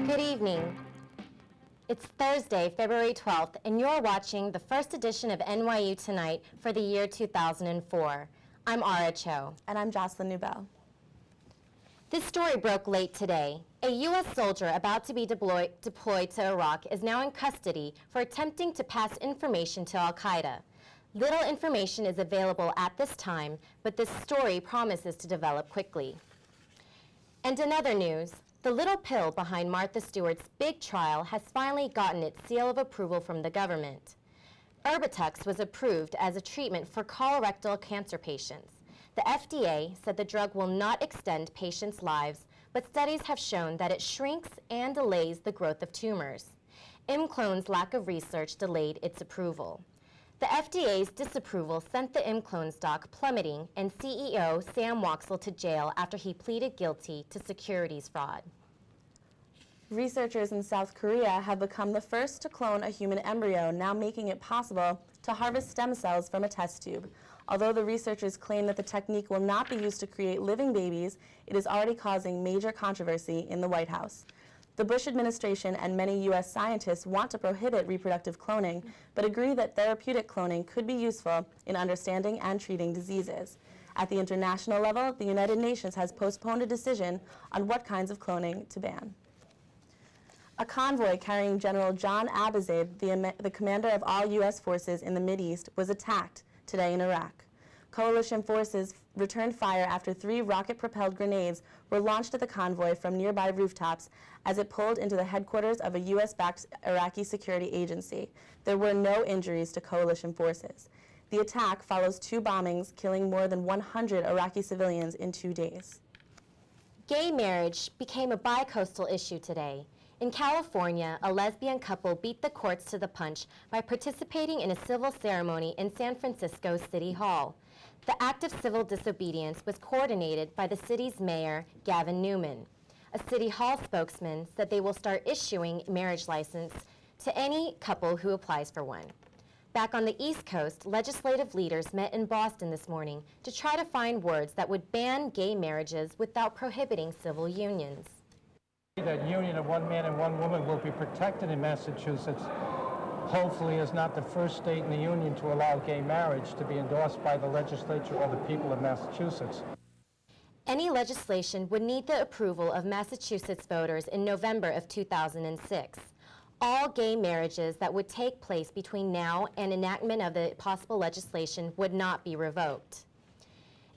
Good evening. It's Thursday, February 12th, and you're watching the first edition of NYU Tonight for the year 2004. I'm Ara Cho. And I'm Jocelyn Nubel. This story broke late today. A U.S. soldier about to be deployed to Iraq is now in custody for attempting to pass information to al-Qaeda. Little information is available at this time, but this story promises to develop quickly. And in other news, the little pill behind Martha Stewart's big trial has finally gotten its seal of approval from the government. Erbitux was approved as a treatment for colorectal cancer patients. The FDA said the drug will not extend patients' lives, but studies have shown that it shrinks and delays the growth of tumors. ImClone's lack of research delayed its approval. The FDA's disapproval sent the ImClone stock plummeting and CEO Sam Waxel to jail after he pleaded guilty to securities fraud. Researchers in South Korea have become the first to clone a human embryo, now making it possible to harvest stem cells from a test tube. Although the researchers claim that the technique will not be used to create living babies, it is already causing major controversy in the White House. The Bush administration and many U.S. scientists want to prohibit reproductive cloning, but agree that therapeutic cloning could be useful in understanding and treating diseases. At the international level, the United Nations has postponed a decision on what kinds of cloning to ban. A convoy carrying General John Abizaid, the commander of all U.S. forces in the Mideast, was attacked today in Iraq. Coalition forces returned fire after 3 rocket-propelled grenades were launched at the convoy from nearby rooftops as it pulled into the headquarters of a U.S.-backed Iraqi security agency. There were no injuries to coalition forces. The attack follows 2 bombings, killing more than 100 Iraqi civilians in 2 days. Gay marriage became a bi-coastal issue today. In California, a lesbian couple beat the courts to the punch by participating in a civil ceremony in San Francisco City Hall. The act of civil disobedience was coordinated by the city's mayor, Gavin Newman. A City Hall spokesman said they will start issuing marriage license to any couple who applies for one. Back on the East Coast, legislative leaders met in Boston this morning to try to find words that would ban gay marriages without prohibiting civil unions. That union of one man and one woman will be protected in Massachusetts. Hopefully is not the first state in the union to allow gay marriage to be endorsed by the legislature or the people of Massachusetts. Any legislation would need the approval of Massachusetts voters in November of 2006. All gay marriages that would take place between now and enactment of the possible legislation would not be revoked.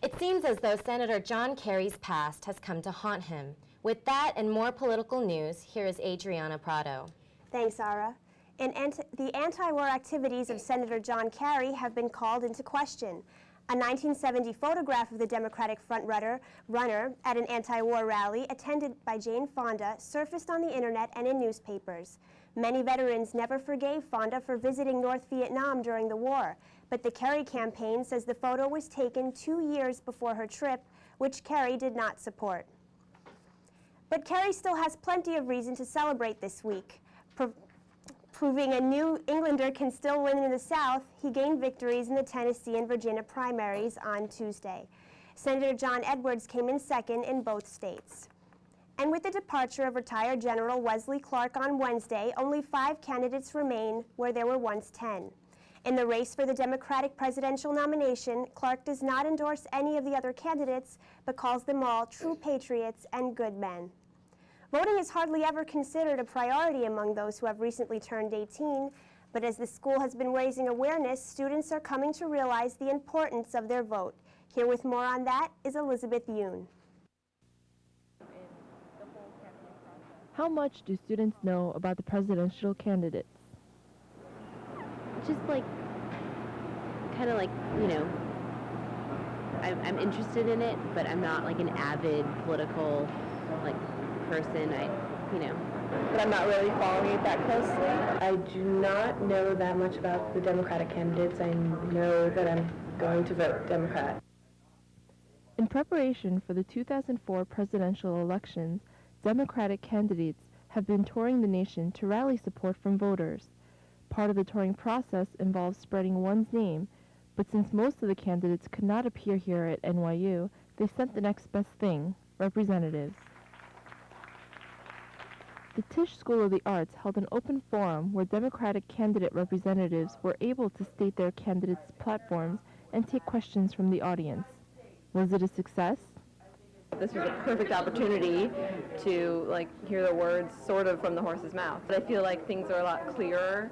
It seems as though Senator John Kerry's past has come to haunt him. With that and more political news, here is Adriana Prado. Thanks, Ara. The anti-war activities of Senator John Kerry have been called into question. A 1970 photograph of the Democratic front-runner at an anti-war rally attended by Jane Fonda surfaced on the internet and in newspapers. Many veterans never forgave Fonda for visiting North Vietnam during the war, but the Kerry campaign says the photo was taken 2 years before her trip, which Kerry did not support. But Kerry still has plenty of reason to celebrate this week. Proving a New Englander can still win in the South, he gained victories in the Tennessee and Virginia primaries on Tuesday. Senator John Edwards came in second in both states. And with the departure of retired General Wesley Clark on Wednesday, only 5 candidates remain where there were once 10. In the race for the Democratic presidential nomination, Clark does not endorse any of the other candidates, but calls them all true patriots and good men. Voting is hardly ever considered a priority among those who have recently turned 18, but as the school has been raising awareness, students are coming to realize the importance of their vote. Here with more on that is Elizabeth Yoon. How much do students know about the presidential candidates? Just like, kind of like, you know, I'm interested in it, but I'm not like an avid political, like, person, But I'm not really following it that closely. I do not know that much about the Democratic candidates. I know that I'm going to vote Democrat. In preparation for the 2004 presidential elections, Democratic candidates have been touring the nation to rally support from voters. Part of the touring process involves spreading one's name, but since most of the candidates could not appear here at NYU, they sent the next best thing, representatives. The Tisch School of the Arts held an open forum where Democratic candidate representatives were able to state their candidates' platforms and take questions from the audience. Was it a success? This was a perfect opportunity to hear the words sort of from the horse's mouth. But I feel like things are a lot clearer,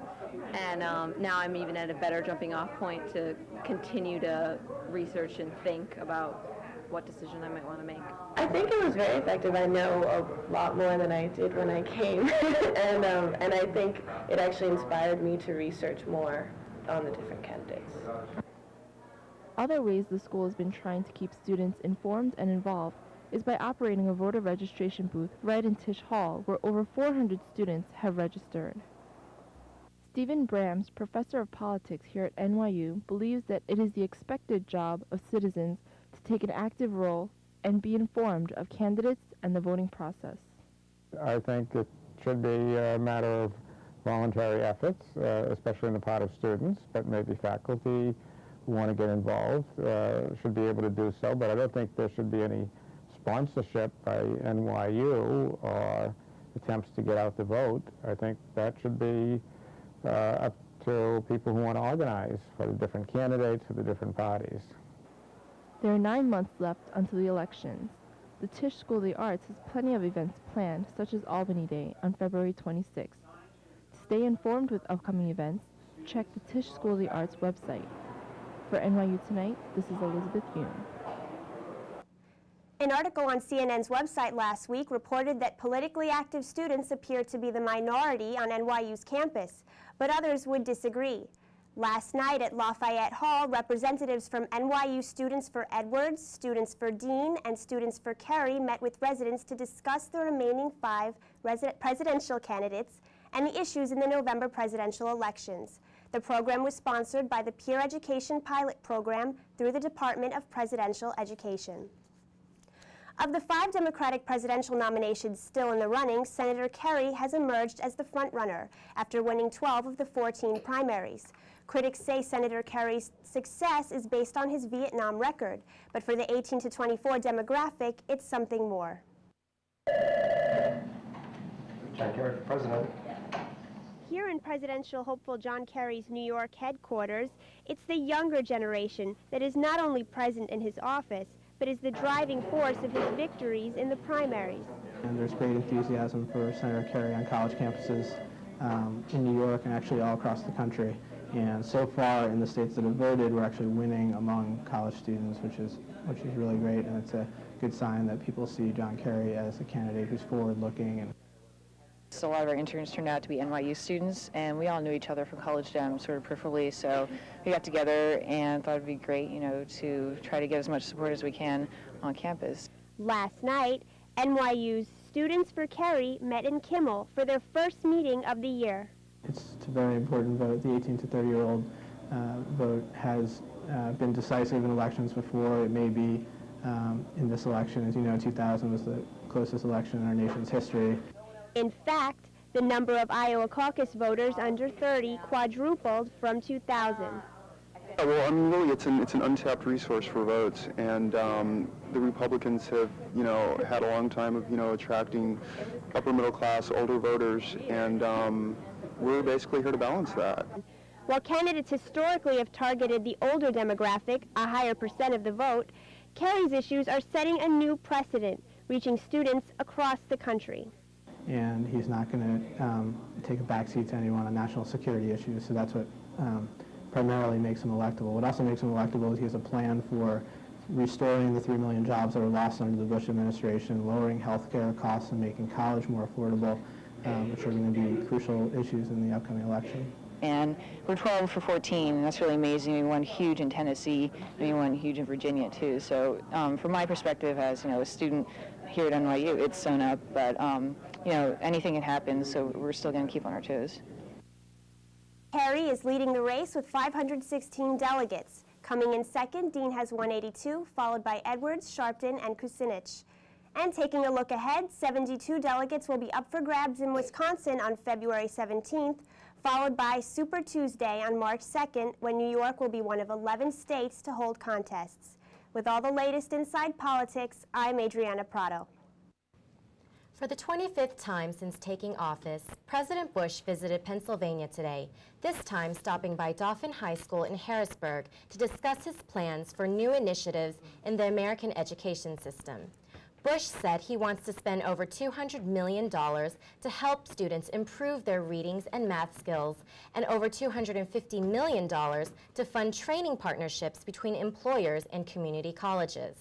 and now I'm even at a better jumping off point to continue to research and think about what decision I might want to make. I think it was very effective. I know a lot more than I did when I came, and I think it actually inspired me to research more on the different candidates. Other ways the school has been trying to keep students informed and involved is by operating a voter registration booth right in Tisch Hall, where over 400 students have registered. Stephen Brams, professor of politics here at NYU, believes that it is the expected job of citizens to take an active role and be informed of candidates and the voting process. I think it should be a matter of voluntary efforts, especially on the part of students, but maybe faculty who want to get involved should be able to do so, but I don't think there should be any sponsorship by NYU or attempts to get out the vote. I think that should be up to people who want to organize for the different candidates, for the different parties. There are 9 months left until the elections. The Tisch School of the Arts has plenty of events planned, such as Albany Day on February 26th. To stay informed with upcoming events, check the Tisch School of the Arts website. For NYU Tonight, this is Elizabeth Yoon. An article on CNN's website last week reported that politically active students appear to be the minority on NYU's campus, but others would disagree. Last night at Lafayette Hall, representatives from NYU Students for Edwards, Students for Dean, and Students for Carey met with residents to discuss the remaining 5 presidential candidates and the issues in the November presidential elections. The program was sponsored by the Peer Education Pilot Program through the Department of Presidential Education. Of the 5 Democratic presidential nominations still in the running, Senator Carey has emerged as the frontrunner after winning 12 of the 14 primaries. Critics say Senator Carey's success is based on his Vietnam record, but for the 18 to 24 demographic, it's something more. John Kerry for president. Here in presidential hopeful John Kerry's New York headquarters, it's the younger generation that is not only present in his office, but is the driving force of his victories in the primaries. And there's great enthusiasm for Senator Carey on college campuses in New York and actually all across the country. And so far in the states that have voted, we're actually winning among college students, which is really great, and it's a good sign that people see John Kerry as a candidate who's forward-looking. So a lot of our interns turned out to be NYU students, and we all knew each other from college dem sort of peripherally, so we got together and thought it'd be great, to try to get as much support as we can on campus. Last night, NYU's Students for Carey met in Kimmel for their first meeting of the year. It's a very important vote. The 18 to 30-year-old vote has been decisive in elections before. It may be in this election. As you know, 2000 was the closest election in our nation's history. In fact, the number of Iowa caucus voters under 30 quadrupled from 2000. Well, really, it's an untapped resource for votes, and the Republicans have, had a long time of, attracting upper middle class, older voters, and we're basically here to balance that. While candidates historically have targeted the older demographic, a higher percent of the vote, Kerry's issues are setting a new precedent, reaching students across the country. And he's not going to take a backseat to anyone on national security issues, so that's what primarily makes him electable. What also makes him electable is he has a plan for restoring the 3 million jobs that were lost under the Bush administration, lowering health care costs, and making college more affordable, which are going to be crucial issues in the upcoming election. And we're 12 for 14, and that's really amazing. We won huge in Tennessee, and we won huge in Virginia, too. So from my perspective as, a student here at NYU, it's sewn up, but, anything can happen, so we're still going to keep on our toes. Carey is leading the race with 516 delegates. Coming in second, Dean has 182, followed by Edwards, Sharpton, and Kucinich. And taking a look ahead, 72 delegates will be up for grabs in Wisconsin on February 17th, followed by Super Tuesday on March 2nd, when New York will be one of 11 states to hold contests. With all the latest inside politics, I'm Adriana Prado. For the 25th time since taking office, President Bush visited Pennsylvania today, this time stopping by Dauphin High School in Harrisburg to discuss his plans for new initiatives in the American education system. Bush said he wants to spend over $200 million to help students improve their readings and math skills, and over $250 million to fund training partnerships between employers and community colleges.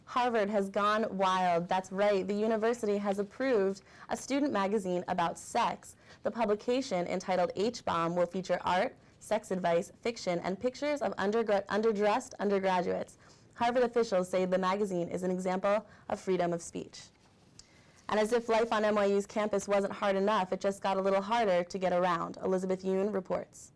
Harvard has gone wild. That's right, the university has approved a student magazine about sex. The publication, entitled H-Bomb, will feature art, sex advice, fiction, and pictures of underdressed undergraduates. Harvard officials say the magazine is an example of freedom of speech. And as if life on NYU's campus wasn't hard enough, it just got a little harder to get around. Elizabeth Yoon reports.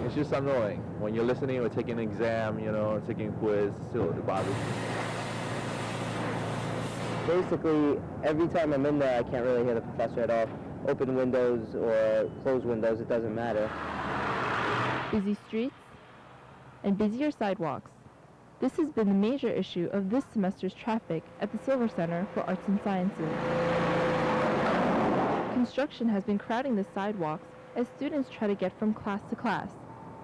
It's just annoying. When you're listening or taking an exam, you know, or taking a quiz, still it bothers me. Basically, every time I'm in there, I can't really hear the professor at all. Open windows or closed windows, it doesn't matter. Busy streets and busier sidewalks. This has been the major issue of this semester's traffic at the Silver Center for Arts and Sciences. Construction has been crowding the sidewalks as students try to get from class to class.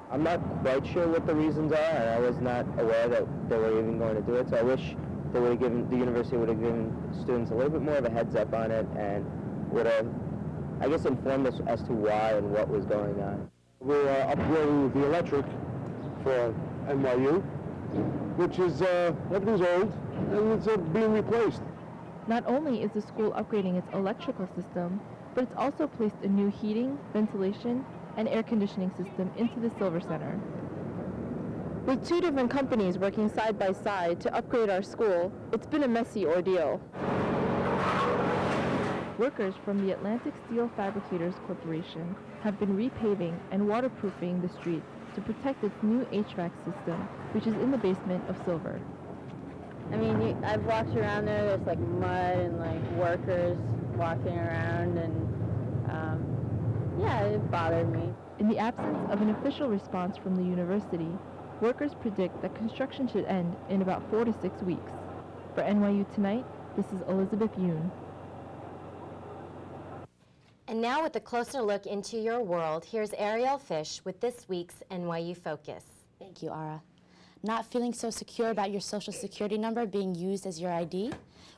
I'm not quite sure what the reasons are, and I was not aware that they were even going to do it, so I wish they would have given, the university would have given students a little bit more of a heads up on it and would have, I guess, informed us as to why and what was going on. We're upgrading the electric for NYU, which is, everything's old, and it's being replaced. Not only is the school upgrading its electrical system, but it's also placed a new heating, ventilation, and air conditioning system into the Silver Center. With two different companies working side by side to upgrade our school, it's been a messy ordeal. Workers from the Atlantic Steel Fabricators Corporation have been repaving and waterproofing the street to protect its new HVAC system, which is in the basement of Silver. I mean, I've walked around there, there's like mud and like workers walking around, and yeah, it bothered me. In the absence of an official response from the university, workers predict that construction should end in about 4 to 6 weeks. For NYU Tonight, this is Elizabeth Yoon. And now with a closer look into your world, here's Ariel Fish with this week's NYU Focus. Thank you, Ara. Not feeling so secure about your social security number being used as your ID?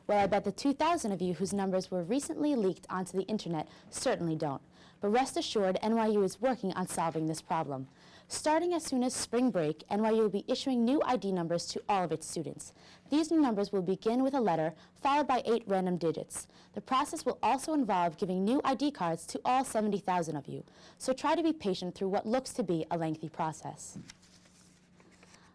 Well, I bet the 2,000 of you whose numbers were recently leaked onto the internet certainly don't. But rest assured, NYU is working on solving this problem. Starting as soon as spring break, NYU will be issuing new ID numbers to all of its students. These new numbers will begin with a letter, followed by 8 random digits. The process will also involve giving new ID cards to all 70,000 of you. So try to be patient through what looks to be a lengthy process.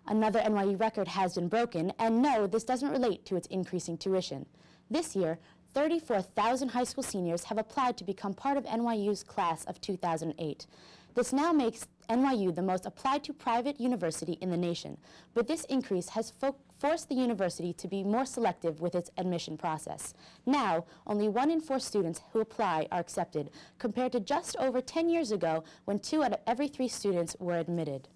Another NYU record has been broken, and no, this doesn't relate to its increasing tuition. This year, 34,000 high school seniors have applied to become part of NYU's class of 2008. This now makes NYU the most applied to private university in the nation, but this increase has forced the university to be more selective with its admission process. Now, only 1 in 4 students who apply are accepted, compared to just over 10 years ago when 2 out of every 3 students were admitted.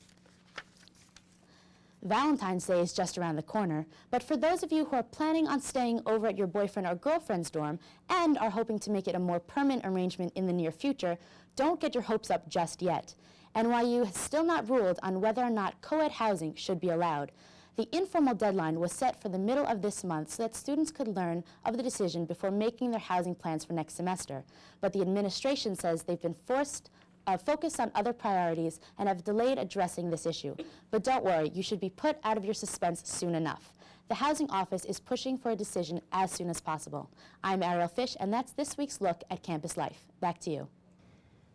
Valentine's Day is just around the corner, but for those of you who are planning on staying over at your boyfriend or girlfriend's dorm and are hoping to make it a more permanent arrangement in the near future, don't get your hopes up just yet. NYU has still not ruled on whether or not co-ed housing should be allowed. The informal deadline was set for the middle of this month so that students could learn of the decision before making their housing plans for next semester. But the administration says they've been focused on other priorities and have delayed addressing this issue. But don't worry, you should be put out of your suspense soon enough. The Housing Office is pushing for a decision as soon as possible. I'm Ariel Fish, and that's this week's look at campus life. Back to you.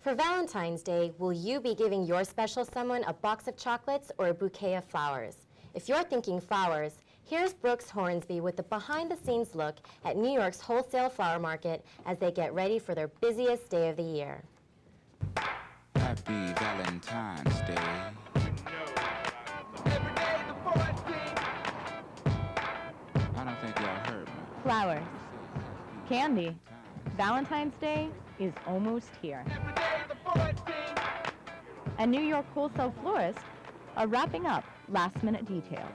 For Valentine's Day, will you be giving your special someone a box of chocolates or a bouquet of flowers? If you're thinking flowers, here's Brooks Hornsby with the behind-the-scenes look at New York's wholesale flower market as they get ready for their busiest day of the year. Happy Valentine's Day. I don't think y'all heard me. Flowers. Candy. Valentine's Day is almost here. And New York wholesale florists are wrapping up last-minute details.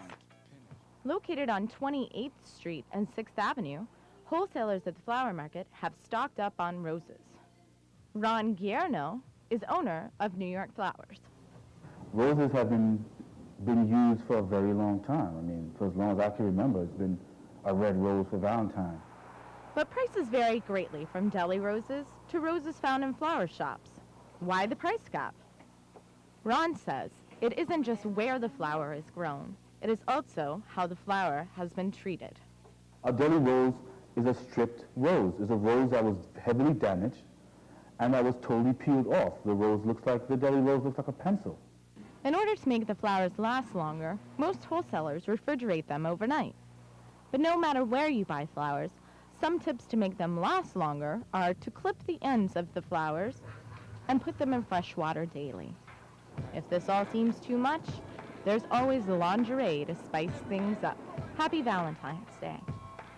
Located on 28th Street and 6th Avenue, wholesalers at the flower market have stocked up on roses. Ron Guierno is owner of New York Flowers. Roses have been used for a very long time. I mean, for as long as I can remember, it's been a red rose for Valentine. But prices vary greatly from deli roses to roses found in flower shops. Why the price gap? Ron says it isn't just where the flower is grown, it is also how the flower has been treated. A deli rose is a stripped rose. It's a rose that was heavily damaged and that was totally peeled off. The deli rose looks like a pencil. In order to make the flowers last longer, most wholesalers refrigerate them overnight. But no matter where you buy flowers, some tips to make them last longer are to clip the ends of the flowers and put them in fresh water daily. If this all seems too much, there's always lingerie to spice things up. Happy Valentine's Day.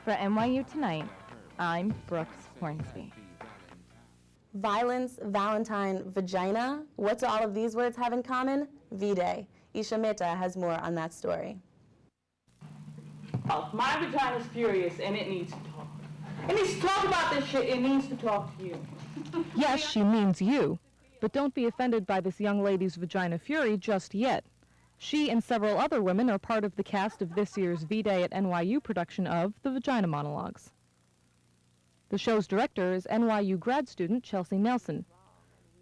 For NYU Tonight, I'm Brooks Hornsby. Violence, Valentine, vagina. What do all of these words have in common? V-Day. Isha Mehta has more on that story. My vagina's furious and it needs to talk. It needs to talk about this shit. It needs to talk to you. Yes, she means you. But don't be offended by this young lady's vagina fury just yet. She and several other women are part of the cast of this year's V-Day at NYU production of The Vagina Monologues. The show's director is NYU grad student Chelsea Nelson.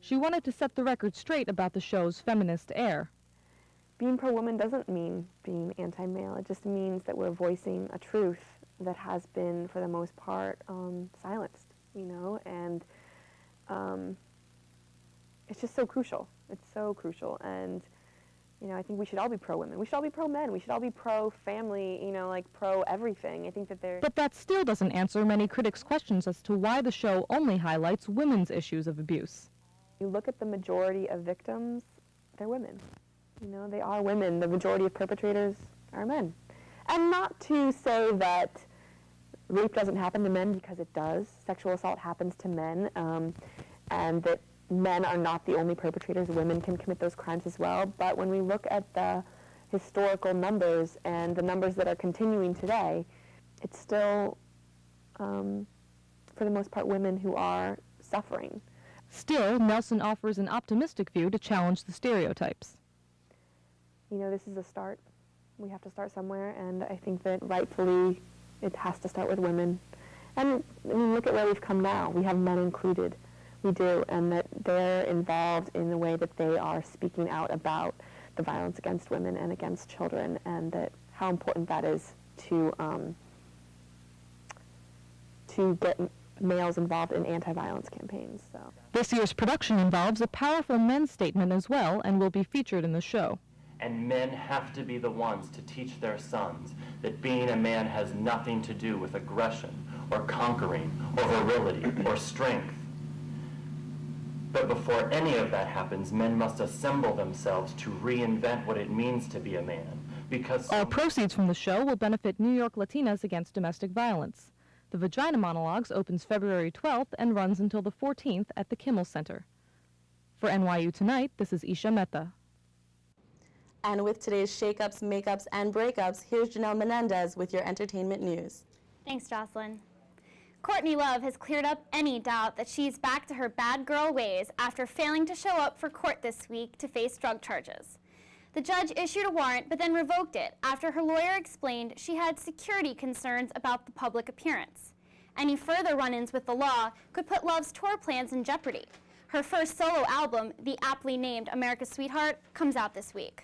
She wanted to set the record straight about the show's feminist air. Being pro-woman doesn't mean being anti-male. It just means that we're voicing a truth that has been, for the most part, silenced, and it's just so crucial. It's so crucial, and I think we should all be pro-women. We should all be pro-men. We should all be pro-family, pro-everything. I think that they're... But that still doesn't answer many critics' questions as to why the show only highlights women's issues of abuse. You look at the majority of victims, they're women. They are women. The majority of perpetrators are men. And not to say that rape doesn't happen to men, because it does. Sexual assault happens to men, and that men are not the only perpetrators. Women can commit those crimes as well. But when we look at the historical numbers and the numbers that are continuing today, it's still, for the most part, women who are suffering. Still, Nelson offers an optimistic view to challenge the stereotypes. This is a start. We have to start somewhere, and I think that rightfully it has to start with women. And look at where we've come now. We have men included. We do, and that they're involved in the way that they are speaking out about the violence against women and against children, and that how important that is to get males involved in anti-violence campaigns. So. This year's production involves a powerful men's statement as well, and will be featured in the show. And men have to be the ones to teach their sons that being a man has nothing to do with aggression or conquering or virility or strength. But before any of that happens, men must assemble themselves to reinvent what it means to be a man. Because all proceeds from the show will benefit New York Latinas Against Domestic Violence. The Vagina Monologues opens February 12th and runs until the 14th at the Kimmel Center. For NYU Tonight, this is Isha Mehta. And with today's shakeups, makeups, and breakups, here's Jennelle Menendez with your entertainment news. Thanks, Jocelyn. Courtney Love has cleared up any doubt that she's back to her bad girl ways after failing to show up for court this week to face drug charges. The judge issued a warrant but then revoked it after her lawyer explained she had security concerns about the public appearance. Any further run-ins with the law could put Love's tour plans in jeopardy. Her first solo album, the aptly named America's Sweetheart, comes out this week.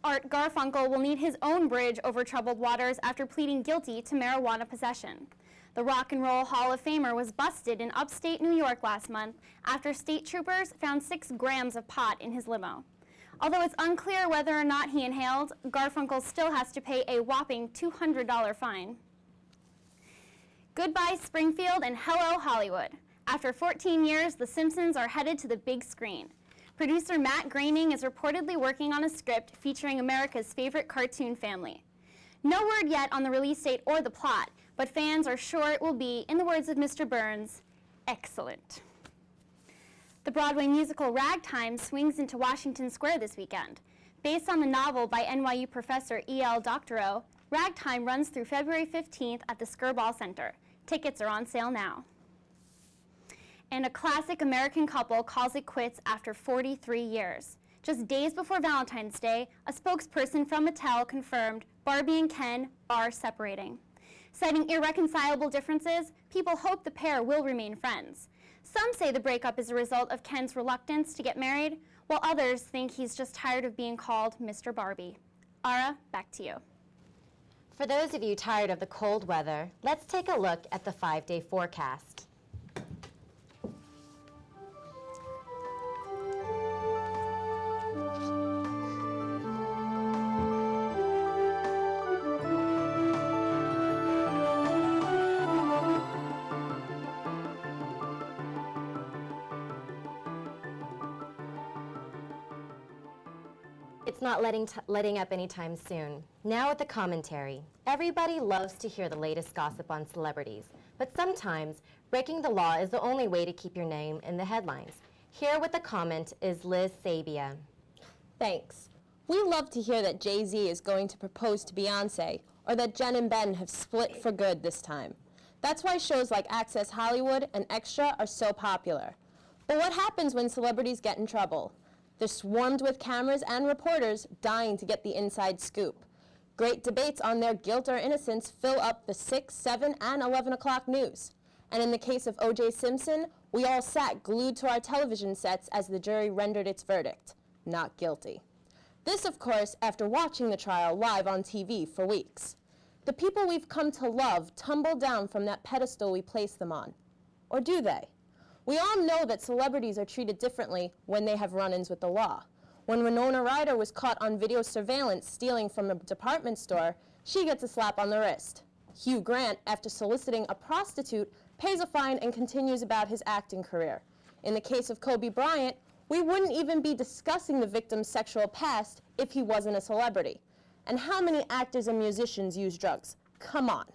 Art Garfunkel will need his own bridge over troubled waters after pleading guilty to marijuana possession. The Rock and Roll Hall of Famer was busted in upstate New York last month after state troopers found 6 grams of pot in his limo. Although it's unclear whether or not he inhaled, Garfunkel still has to pay a whopping $200 fine. Goodbye Springfield and hello Hollywood. After 14 years, The Simpsons are headed to the big screen. Producer Matt Groening is reportedly working on a script featuring America's favorite cartoon family. No word yet on the release date or the plot, but fans are sure it will be, in the words of Mr. Burns, excellent. The Broadway musical Ragtime swings into Washington Square this weekend. Based on the novel by NYU professor E.L. Doctorow, Ragtime runs through February 15th at the Skirball Center. Tickets are on sale now. And a classic American couple calls it quits after 43 years. Just days before Valentine's Day, a spokesperson from Mattel confirmed Barbie and Ken are separating. Citing irreconcilable differences, people hope the pair will remain friends. Some say the breakup is a result of Ken's reluctance to get married, while others think he's just tired of being called Mr. Barbie. Ara, back to you. For those of you tired of the cold weather, let's take a look at the 5-day forecast. It's not letting up anytime soon. Now with the commentary. Everybody loves to hear the latest gossip on celebrities, but sometimes breaking the law is the only way to keep your name in the headlines. Here with the comment is Liz Sabbia. Thanks. We love to hear that Jay-Z is going to propose to Beyonce, or that Jen and Ben have split for good this time. That's why shows like Access Hollywood and Extra are so popular. But what happens when celebrities get in trouble? They're swarmed with cameras and reporters dying to get the inside scoop. Great debates on their guilt or innocence fill up the 6, 7, and 11 o'clock news. And in the case of O.J. Simpson, we all sat glued to our television sets as the jury rendered its verdict, not guilty. This, of course, after watching the trial live on TV for weeks. The people we've come to love tumble down from that pedestal we place them on. Or do they? We all know that celebrities are treated differently when they have run-ins with the law. When Winona Ryder was caught on video surveillance stealing from a department store, she gets a slap on the wrist. Hugh Grant, after soliciting a prostitute, pays a fine and continues about his acting career. In the case of Kobe Bryant, we wouldn't even be discussing the victim's sexual past if he wasn't a celebrity. And how many actors and musicians use drugs? Come on.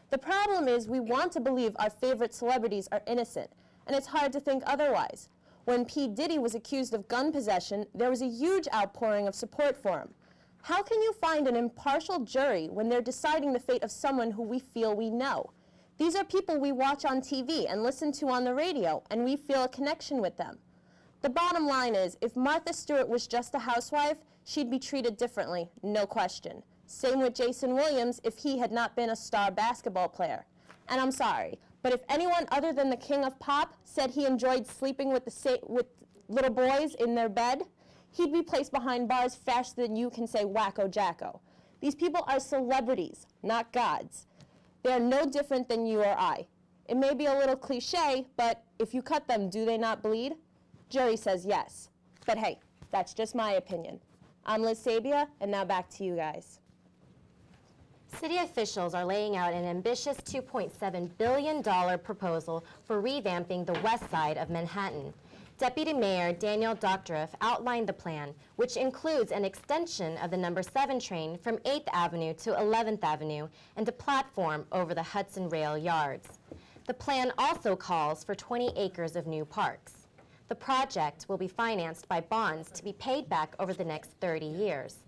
The problem is we want to believe our favorite celebrities are innocent, and it's hard to think otherwise. When P. Diddy was accused of gun possession, there was a huge outpouring of support for him. How can you find an impartial jury when they're deciding the fate of someone who we feel we know? These are people we watch on TV and listen to on the radio, and we feel a connection with them. The bottom line is, if Martha Stewart was just a housewife, she'd be treated differently, no question. Same with Jason Williams if he had not been a star basketball player. And I'm sorry, but if anyone other than the king of pop said he enjoyed sleeping with little boys in their bed, he'd be placed behind bars faster than you can say wacko jacko. These people are celebrities, not gods. They are no different than you or I. It may be a little cliche, but if you cut them, do they not bleed? Jury says yes. But hey, that's just my opinion. I'm Liz Sabbia, and now back to you guys. City officials are laying out an ambitious $2.7 billion proposal for revamping the west side of Manhattan. Deputy Mayor Daniel Doctorow outlined the plan, which includes an extension of the number 7 train from 8th Avenue to 11th Avenue and a platform over the Hudson Rail Yards. The plan also calls for 20 acres of new parks. The project will be financed by bonds to be paid back over the next 30 years.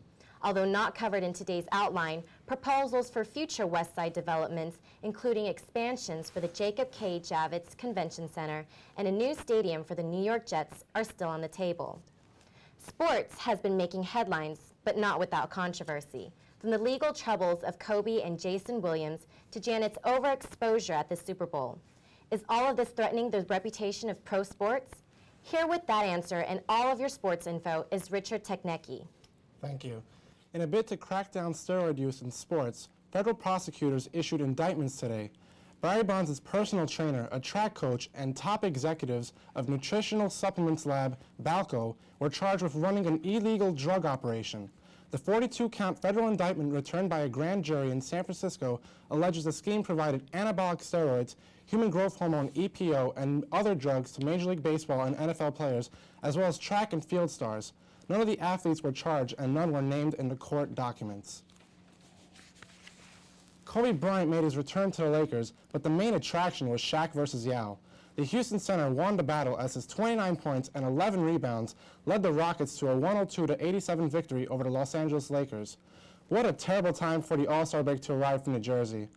Although not covered in today's outline, proposals for future West Side developments, including expansions for the Jacob K. Javits Convention Center and a new stadium for the New York Jets, are still on the table. Sports has been making headlines, but not without controversy. From the legal troubles of Kobe and Jason Williams to Janet's overexposure at the Super Bowl. Is all of this threatening the reputation of pro sports? Here with that answer and all of your sports info is Richard Tekneci. Thank you. In a bid to crack down steroid use in sports, federal prosecutors issued indictments today. Barry Bonds' personal trainer, a track coach, and top executives of nutritional supplements lab, Balco, were charged with running an illegal drug operation. The 42-count federal indictment returned by a grand jury in San Francisco alleges the scheme provided anabolic steroids, human growth hormone EPO, and other drugs to Major League Baseball and NFL players, as well as track and field stars. None of the athletes were charged, and none were named in the court documents. Kobe Bryant made his return to the Lakers, but the main attraction was Shaq versus Yao. The Houston center won the battle as his 29 points and 11 rebounds led the Rockets to a 102-87 victory over the Los Angeles Lakers. What a terrible time for the All-Star break to arrive from New Jersey.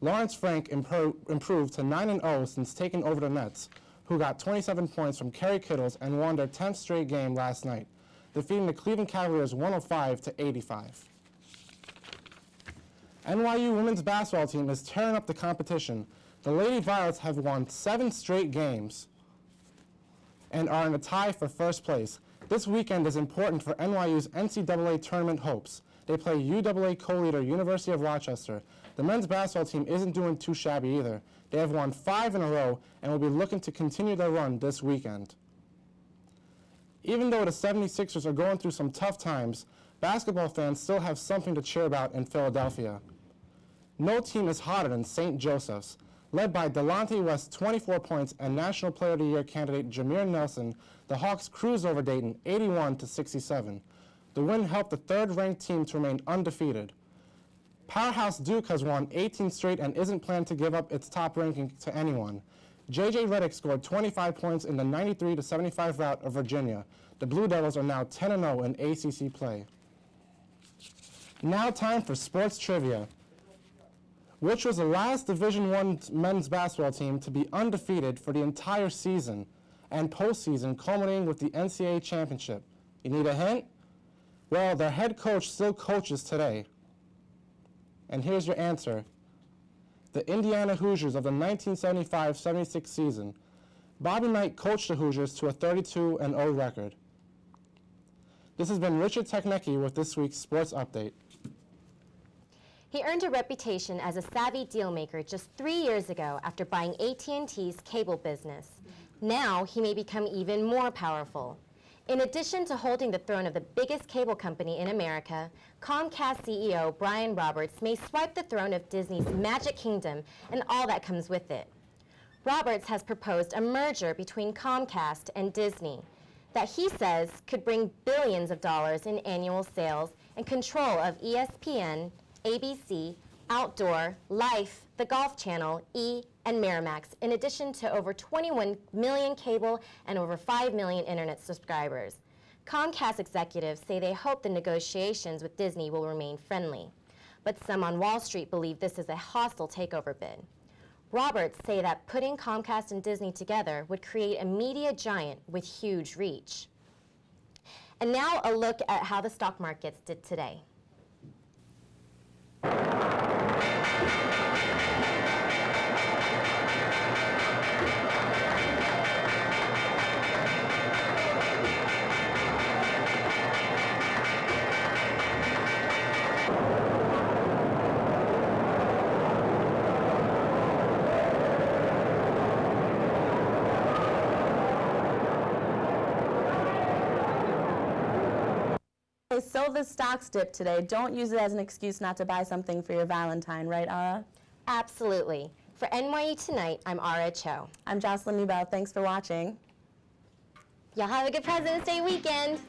Lawrence Frank improved to 9-0 since taking over the Nets, who got 27 points from Kerry Kittles and won their 10th straight game last night, defeating the Cleveland Cavaliers 105-85. NYU women's basketball team is tearing up the competition. The Lady Violets have won 7 straight games and are in a tie for first place. This weekend is important for NYU's NCAA tournament hopes. They play UAA co-leader University of Rochester. The men's basketball team isn't doing too shabby either. They have won 5 in a row and will be looking to continue their run this weekend. Even though the 76ers are going through some tough times, basketball fans still have something to cheer about in Philadelphia. No team is hotter than St. Joseph's. Led by Delonte West's 24 points and National Player of the Year candidate Jameer Nelson, the Hawks cruised over Dayton 81-67. The win helped the third-ranked team to remain undefeated. Powerhouse Duke has won 18 straight and isn't planning to give up its top ranking to anyone. J.J. Redick scored 25 points in the 93-75 rout of Virginia. The Blue Devils are now 10-0 in ACC play. Now time for sports trivia. Which was the last Division I men's basketball team to be undefeated for the entire season and postseason, culminating with the NCAA championship? You need a hint? Well, their head coach still coaches today. And here's your answer. The Indiana Hoosiers of the 1975-76 season. Bobby Knight coached the Hoosiers to a 32-0 record. This has been Richard Tekneci with this week's Sports Update. He earned a reputation as a savvy dealmaker just 3 years ago after buying AT&T's cable business. Now he may become even more powerful. In addition to holding the throne of the biggest cable company in America, Comcast CEO Brian Roberts may swipe the throne of Disney's Magic Kingdom and all that comes with it. Roberts has proposed a merger between Comcast and Disney that he says could bring billions of dollars in annual sales and control of ESPN, ABC, Outdoor, Life, the Golf Channel, E! And Miramax, in addition to over 21 million cable and over 5 million internet subscribers. Comcast executives say they hope the negotiations with Disney will remain friendly, but some on Wall Street believe this is a hostile takeover bid. Roberts say that putting Comcast and Disney together would create a media giant with huge reach. And now a look at how the stock markets did today. So the stocks dipped today. Don't use it as an excuse not to buy something for your Valentine, right, Ara? Absolutely. For NYU Tonight, I'm Ara Cho. I'm Jocelyn Nubel. Thanks for watching. Y'all have a good President's Day weekend.